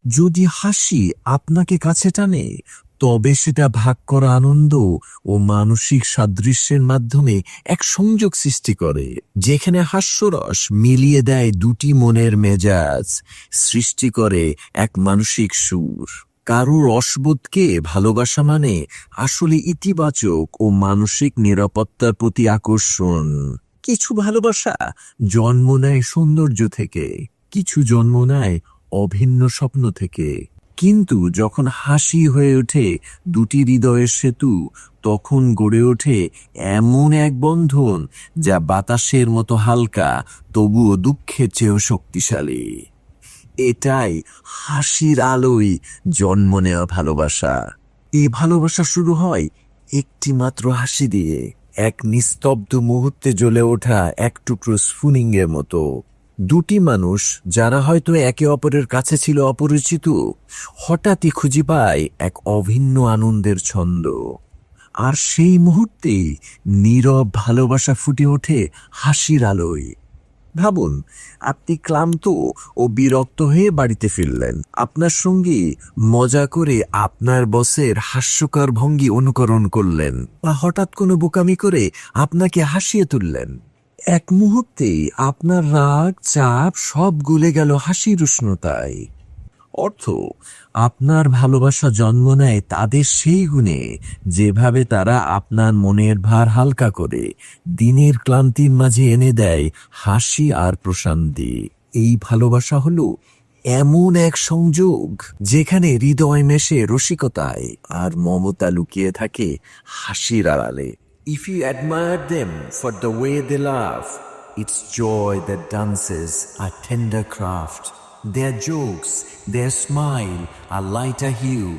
যদি হাসি আপনাকে কাছে টানে, তবে সেটা ভাগ করা আনন্দ ও মানসিক সাদৃশ্যের মাধ্যমে এক সংযোগ সৃষ্টি করে, যেখানে হাস্যরস মিলিয়ে দেয় দুটি মনের মেজাজ, সৃষ্টি করে এক মানসিক সুর। কারো রসবোধকে ভালোবাসা মানে আসলে ইতিবাচক ও মানসিক নিরাপত্তার প্রতি আকর্ষণ। কিছু ভালোবাসা জন্ম নেয় সৌন্দর্য থেকে, কিছু জন্ম নেয় অভিন্ন স্বপ্ন থেকে। কিন্তু যখন হাসি হয়ে ওঠে দুটি হৃদয়ের সেতু, তখন গড়ে ওঠে এমন এক বন্ধন যা বাতাসের মতো হালকা, তবুও দুঃখের চেয়েও শক্তিশালী। এটাই হাসির আলোয় জন্ম নেওয়া ভালোবাসা। এই ভালোবাসা শুরু হয় একটি মাত্র হাসি দিয়ে, এক নিস্তব্ধ মুহূর্তে জ্বলে ওঠা এক টুকরো স্ফুলিঙ্গের মতো। দুটি মানুষ যারা হয়তো একে অপরের কাছে ছিল অপরিচিত, হঠাৎই খুঁজে পায় এক অভিন্ন আনন্দের ছন্দ। আর সেই মুহূর্তেই নীরব ভালোবাসা ফুটে ওঠে হাসির আলোয়। ভাবুন, আপনি ক্লান্ত ও বিরক্ত হয়ে বাড়িতে ফিরলেন। আপনার সঙ্গী মজা করে আপনার বসের হাস্যকর ভঙ্গি অনুকরণ করলেন, বা হঠাৎ কোনো বোকামি করে আপনাকে হাসিয়ে তুললেন। এক মুহূর্তেই আপনার রাগ, চাপ সব গলে গেল হাসির উষ্ণতায়। অর্থ, আপনার ভালোবাসা জন্ম নেয় তাদের সেই গুণে যেভাবে তারা আপনার মনের ভার হালকা করে দিনের ক্লান্তির মাঝে এনে দেয় হাসি আর প্রশান্তি। এই ভালোবাসা হলো এমন এক সংযোগ যেখানে হৃদয় মেশে রসিকতায় আর মমতা লুকিয়ে থাকে হাসির আড়ালে। If you admire them for the way they laugh, it's joy that dances a tender craft. Their jokes, their smile, a lighter hue,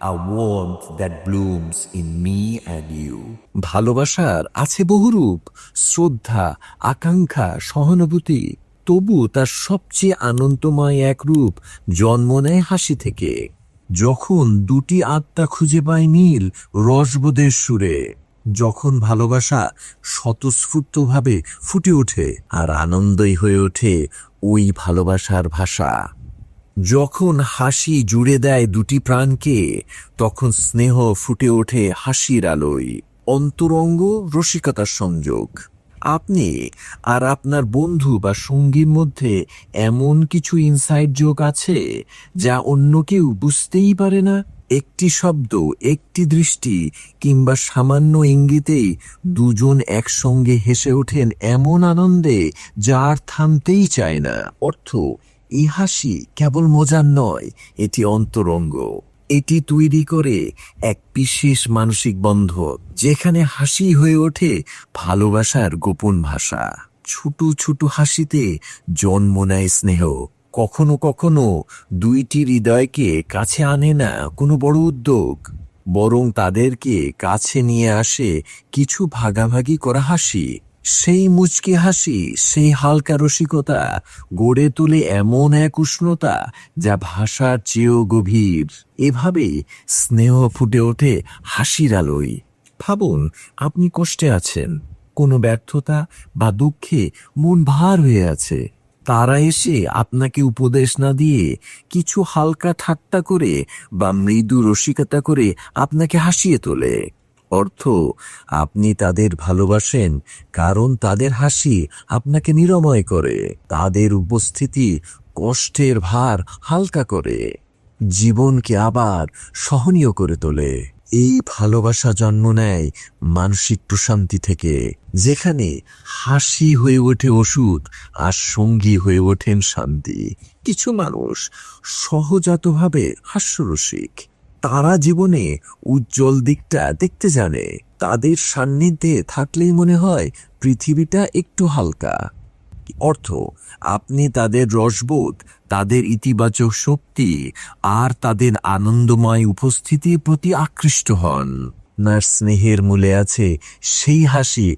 a warmth that blooms in me and you. ভালোবাসার আছে বহুরূপ, শ্রদ্ধা, আকাঙ্ক্ষা, সহানুভূতি। তবু তার সবচেয়ে আনন্দময় এক রূপ জন্ম নেয় হাসি থেকে, যখন দুটি আত্মা খুঁজে পায় নীল রসবোধের সুরে। যখন ভালোবাসা স্বতঃস্ফূর্তভাবে ফুটে ওঠে আর আনন্দই হয়ে ওঠে ওই ভালোবাসার ভাষা। যখন হাসি জুড়ে দেয় দুটি প্রাণকে, তখন স্নেহ ফুটে ওঠে হাসির আলোয়, অন্তরঙ্গ রসিকতার সংযোগ। আপনি আর আপনার বন্ধু বা সঙ্গীর মধ্যে এমন কিছু ইনসাইড জোক আছে যা অন্য কেউ বুঝতেই পারে না। একটি শব্দ, একটি দৃষ্টি কিংবা সামান্য ইঙ্গিতেই দুজন একসঙ্গে হেসে ওঠেন এমন আনন্দে যা আর থামতেই চায় না। অর্থ, এই হাসি কেবল মজার নয়, এটি অন্তরঙ্গ। এটি তৈরি করে এক বিশেষ মানসিক বন্ধন, যেখানে হাসি হয়ে ওঠে ভালোবাসার গোপন ভাষা। ছোট ছোট হাসিতে জন্ম নেয় স্নেহ। কখনো কখনো দুইটি হৃদয়কে কাছে আনে না কোনো বড় উদ্যোগ, বরং তাদেরকে কাছে নিয়ে আসে কিছু ভাগাভাগি করা হাসি। সেই মুচকি হাসি, সেই হালকা রসিকতা গড়ে তোলে এমন এক উষ্ণতা যা ভাষার চেয়েও গভীর। এভাবে স্নেহ ফুটে ওঠে হাসির আলোয়। ভাবুন, আপনি কষ্টে আছেন, কোনো ব্যর্থতা বা দুঃখে মন ভার হয়ে আছে। তারা এসে আপনাকে উপদেশ না দিয়ে কিছু হালকা ঠাট্টা করে বা মৃদু রসিকতা করে আপনাকে হাসিয়ে তোলে। অর্থ, আপনি তাদের ভালোবাসেন কারণ তাদের হাসি আপনাকে নিরাময় করে, তাদের উপস্থিতি কষ্টের ভার হালকা করে, জীবনকে আবার সহনীয় করে তোলে। এই ভালোবাসা জন্ম নেয় মানসিক প্রশান্তি থেকে, যেখানে হাসি হয়ে ওঠে ওষুধ আর সঙ্গী হয়ে ওঠেন শান্তি। কিছু মানুষ সহজাতভাবে হাস্যরসিক। তারা জীবনে উজ্জ্বল দিকটা দেখতে জানে। তাদের সান্নিধ্যে থাকলেই মনে হয় পৃথিবীটা একটু হালকা। অর্থ, আপনি তাদের রসবোধ, তাদের ইতিবাচক শক্তি আর তাদের আনন্দময় উপস্থিতির প্রতি আকৃষ্ট হন। আপনার স্নেহের মূলে আছে সেই হাসি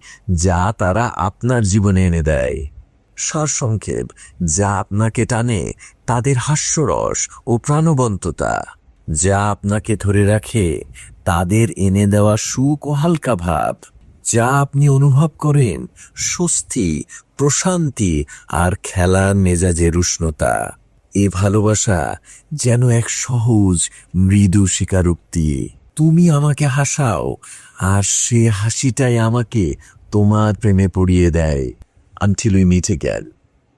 যা তারা আপনার জীবনে এনে দেয়। সারসংক্ষেপ, যা আপনাকে টানে তাদের হাস্যরস ও প্রাণবন্ততা, যা আপনাকে ধরে রাখে তাদের এনে দেওয়া সুখ ও হালকা ভাব, যা আপনি অনুভব করেন স্বস্তি, প্রশান্তি আর খেলার মেজাজের উষ্ণতা। এ ভালোবাসা যেন এক সহজ মৃদু স্বীকারোক্তি। তুমি আমাকে হাসাও, আর সে হাসিটাই আমাকে তোমার প্রেমে পড়িয়ে দেয়। Until we meet again.